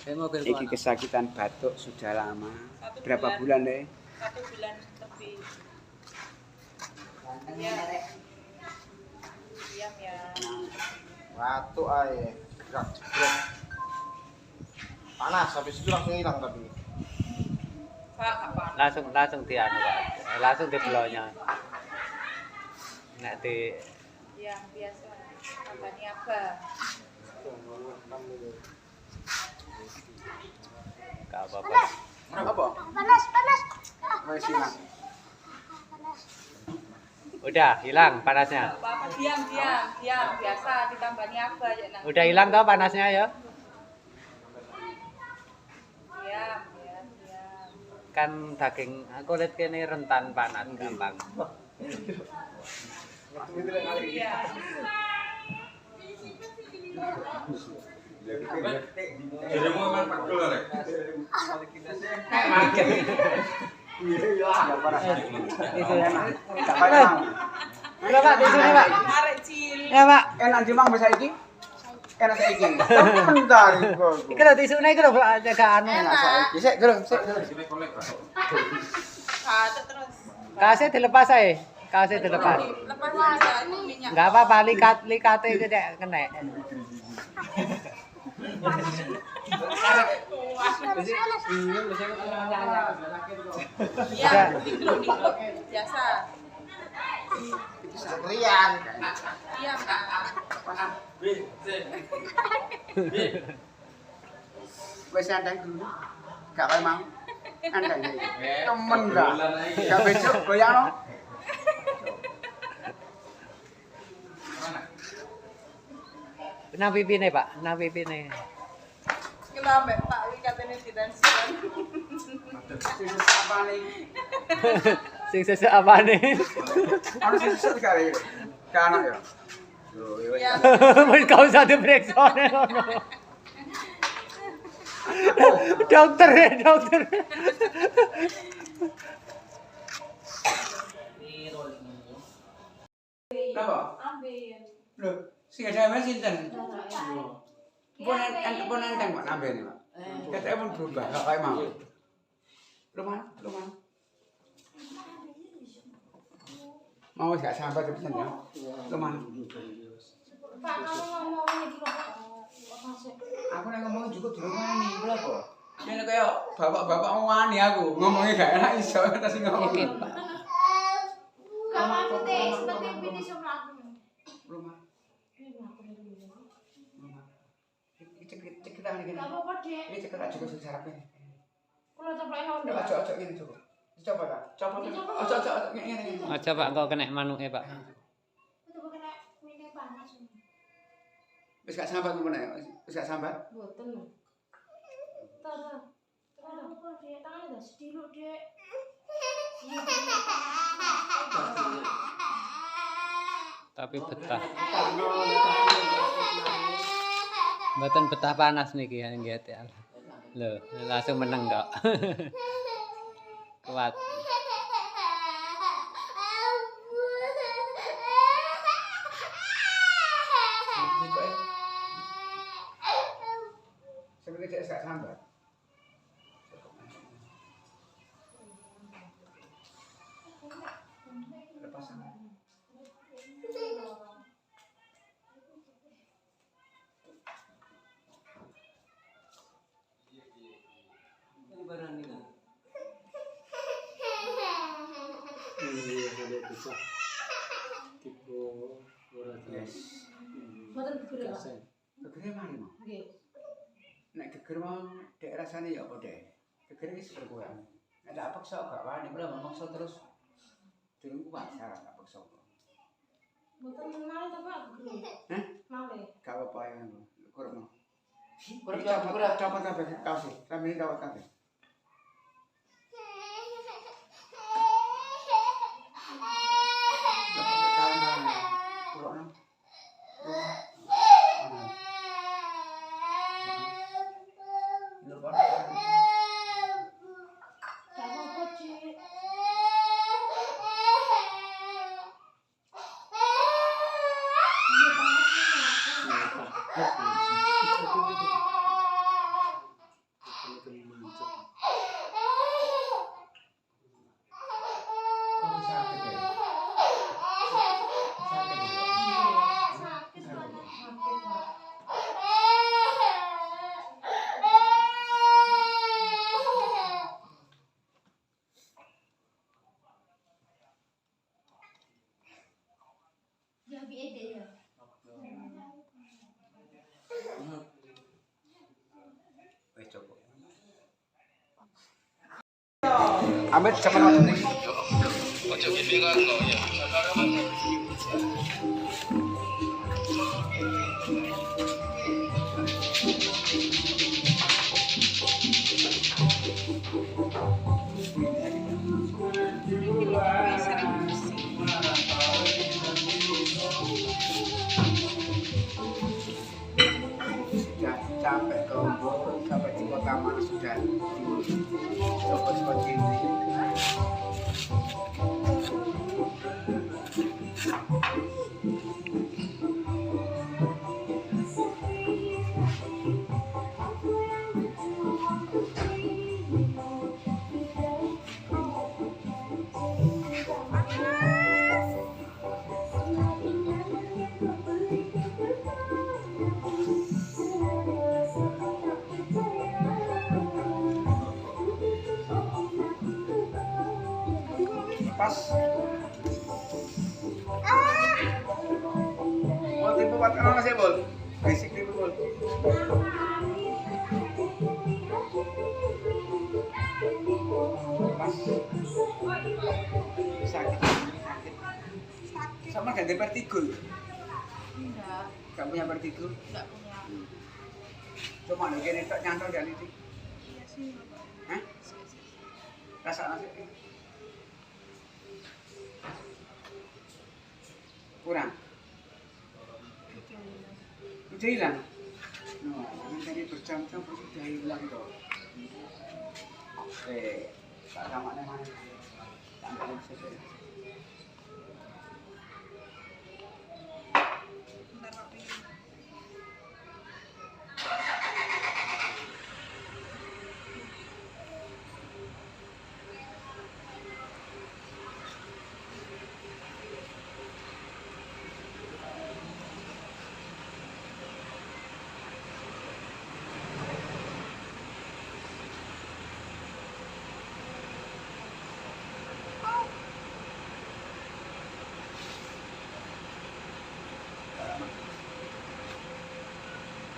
Iki kesakitan batuk sudah lama. Berapa bulan deh? 1 bulan lebih. Ya. Diam ya. Batuk aja. Gerak jebrek. Panas habis itu langsung hilang tapi. Pak, kapan? Langsung dianu Pak. Langsung dibeloknya. Nek di Ya, biasa. Tambah niaga. gak apa-apa. Apa? Panas. Wes hilang. Udah hilang panasnya. Apa-apa, diam. Biasa ditambah niaga aja nang. Udah hilang toh panasnya ya? Diam. Kan daging kulit kene rentan panas gampang. Iya. Dirimu emang pegel rek. Itu enak. Gak payah. Udah Pak, tisu nih Pak. Arek cilik. Ya Pak. Enak dimang bisa iki? Enak saiki. Bentar iku. Iki lho tisune iki lho gak anu. Enak saiki. Sik, Gurung, sik. Sini kolek Pak. Batuk terus. Kasih dilepas ae. Kasih dilepas. Lepas aja itu minyak. Enggak apa-apa likate gede kena. Iya, nikluk. Biasa. Sekalian. Diam. Wes andang dulu. Gak payah mau. Andang iki. Temen gak? Gak besok goyang no. Nang pipine Pak, nang pipine. Kilo ambek Pak iki katene ditansikan. Sesuk apane? Sing sesuk apane? Ono sesuk kali. Gak ana ya. Loh, Ya. Wis gak usah diperiksa ngono. Dokter. Napa? Ambil. Loh, sing ada sinten? Pun enteng Pak nambeni, Pak. Keteke pun berubah, gak kaya mau. Lumayan. Mau gak sampai pesen ya. Lumayan. Pak, kalau mau iki kok Aku nek ngomong juga durung wani, lho apa? Nek kaya bapak-bapak wani aku, ngomongnya gak enak iso ta sing ngomong. kawan teh seperti bini sama aku. Lumayan. Cek kita ngene. Enggak apa-apa, Dek. Ini cek tak juga sarape. Kalau coplake hondo. Ojo ngene coba. Coba ta. Coba. Ojo ngene. Aja Pak, kok kena manuke Pak. Itu kena minyak panas. Wis gak sambat ngono ya. Wis gak sambat. Mboten. Tara. Apa, Dek? Tangan udah sediluk, Dek. Tapi betah. Mboten betah panas niki ya nggih ya. Lho, langsung meneng kok. Kuat. Sebenarnya cek gak sambat. Lepas sambat. Yes. Mboten gegere, Pak. Gegere mari mau. Nggih. Nek geger mau dek rasane ya apa dek? Geger wis berkurang. Nek tak paksa gak wani, mulai maksa terus. Durung kuat cara tak paksa. Mboten malih to, Pak, gegere. Hah? Malih. Gak apa-apa ya. Kurang. Copot kabeh kaos. Rambine copot kabeh. sakit ya. Sakit ya. Sakit banget. Sakit Pak. Ya BED ya. Wes cukup. Amit sama waktu ini. Sudah sampai ke Bogor, sampai di kota mana sudah coba-coba ini. Pas. Bol tipu buat anak saya bol. Basic tipu bol. Pas. Sakit. Sama ganti vertigo. Enggak, Gak punya vertigo. enggak punya. Cuma nih gini tak nyantol dari itu. Iya sih, Bapak. Hah? Rasa nasi. Kurang. Udah hilang. Nah, tadi berjam-jam sudah hilang toh. Tak sama mana. Sampai saja. Bentar, Pak.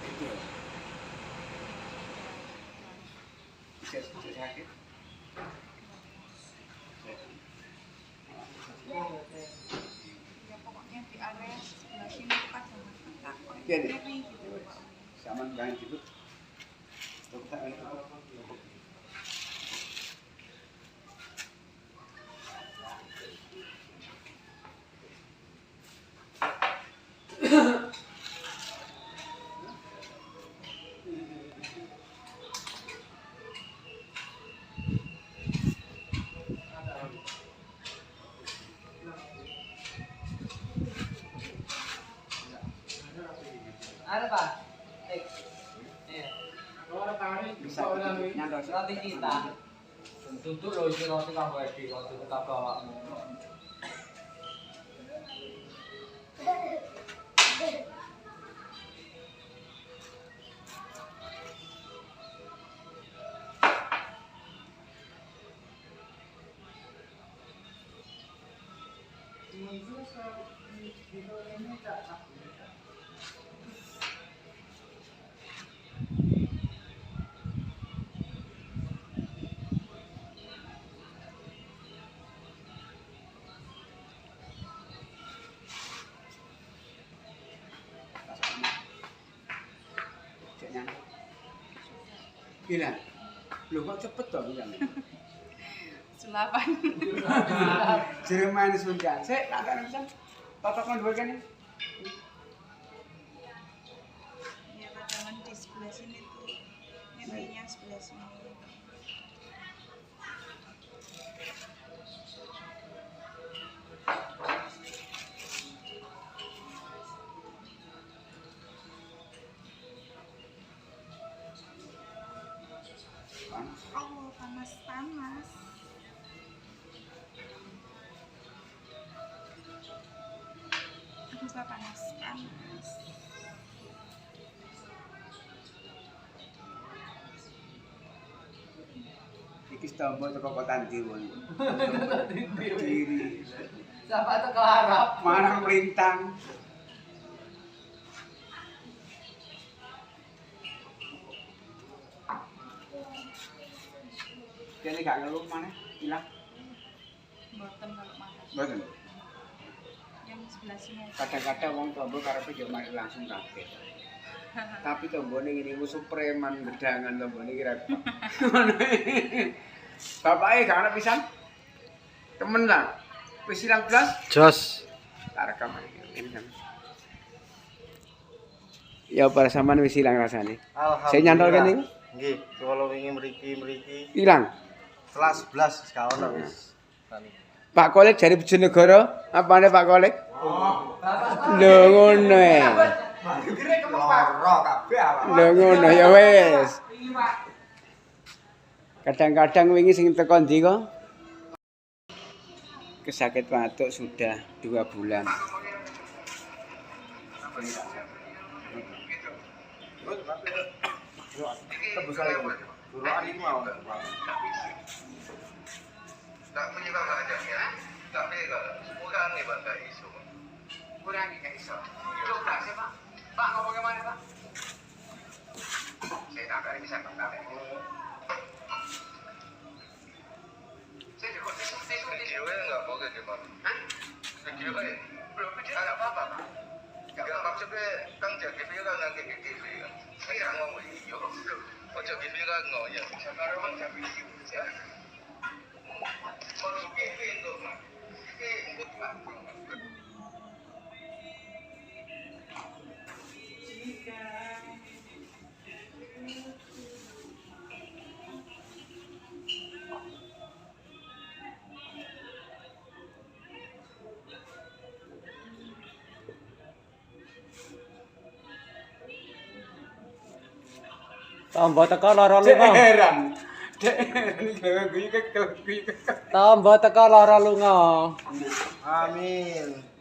Itu. Bisa sakit. Ya pokoknya di area sebelah sini Pak jangan tak kok Iya, deh. nyeri gitu, Pak. Sama jangan gitu. Dokter itu. Ano pa? Iya. Bisa nyantol. Roti kita. Duduk loh isi roti kamu di roti kita bawa. Hilang. Loh kok cepet toh hilang. Selapan. Jerman Sunda. Saya tak akan bisa. Patokan dua kan ya. Ya kadang di sebelah sini tuh nyerinya sebelah sini. Panas. Oh panas panas. Iki stombo teko kota ndi wong. Diri. Sampai teko Arab. Marang melintang. Kene gak ngeluh mana? Hilang. Mboten kalau makan. Mboten. Yang sebelah sini aja. Kadang-kadang wong tombo karepe yo mari langsung kaget. Tapi tombone ngene musuh preman gedangan tombone iki repot. Bapake gak ana pisan. Temen lah. Wis ilang blas. Jos. Tak rekam ini kan. Ya para sampean wis ilang rasane. Alhamdulillah. Saya nyantol kan niku? Nggih, kula wingi mriki. Ilang. Kelas 11 wis kaono wis. Pak Kolek jari Bojonegoro, apane Pak Kolek? Oh. Lho ngono e. Loro kabeh awak. Lho ngono ya wis. Kadang-kadang wingi sing teko ndi kok? Kesakit batuk sudah 2 bulan. Tebus ae. Duruan iki mau. Tak punya kakak aja ya. Tapi kalau kurangi pak gak isu. Kurangi gak isu. Coba sih pak. Pak ngomong kemana pak? Saya tak akan bisa kembali. Saya juga video enggak boleh gimana? Hah? Video kan? Belum video ada apa pak? Enggak maksudnya kang jadi video kan nanti gitu ya. Saya ngomong iyo. Ojo video kan ngoyo. Sekarang orang jadi video. Tombo teko lara lunga. Heran. Ini gawe guyu. Tombo teko lara lunga. Amin.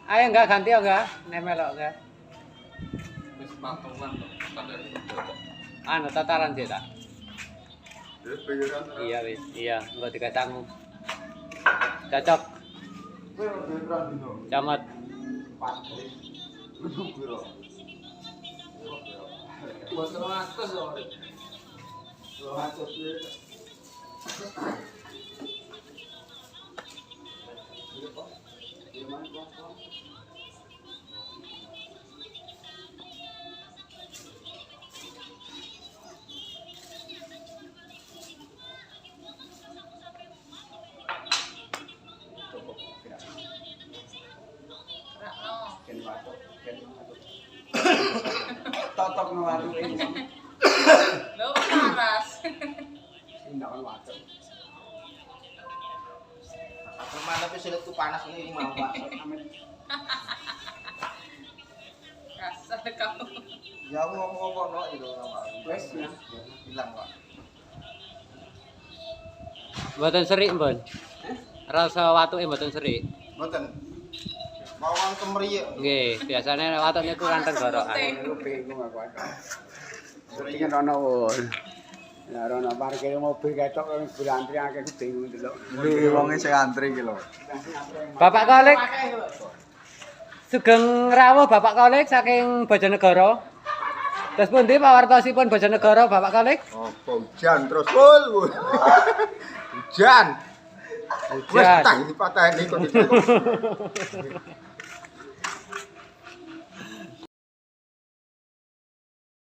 Ayo enggak ganti enggak? Nemelok enggak? Wis patungan kok. Standar itu. Anu tataran sih tak? Iya wis, iya, enggak dikacang. Cocok. Camat. Totok no watu ini. Lho paras. Indah kan watu. Aku mana tapi silitku panas ini mau Pak. Kasar kamu. Ya aku ngomong-ngomong no itu Pak. Wes ya. Hilang Pak. Mboten serik, Mbon. Rasa watuke mboten serik. Mboten. Bawang kemeriye. Nggih, biasane watukne kurang tenggorokan. Aku bingung aku ada. Seringnya rono won. Ya rono parkir mobil ketok wong berantri akeh aku bingung delok. Lho wonge sing antri iki lho. Bapak Kolek. Sugeng rawuh Bapak Kolek saking Bojonegoro. Terus pundi pawartosipun Bojonegoro Bapak Kolek? Apa hujan terus full. Hujan. Wes Hujan. tak dipateni kok.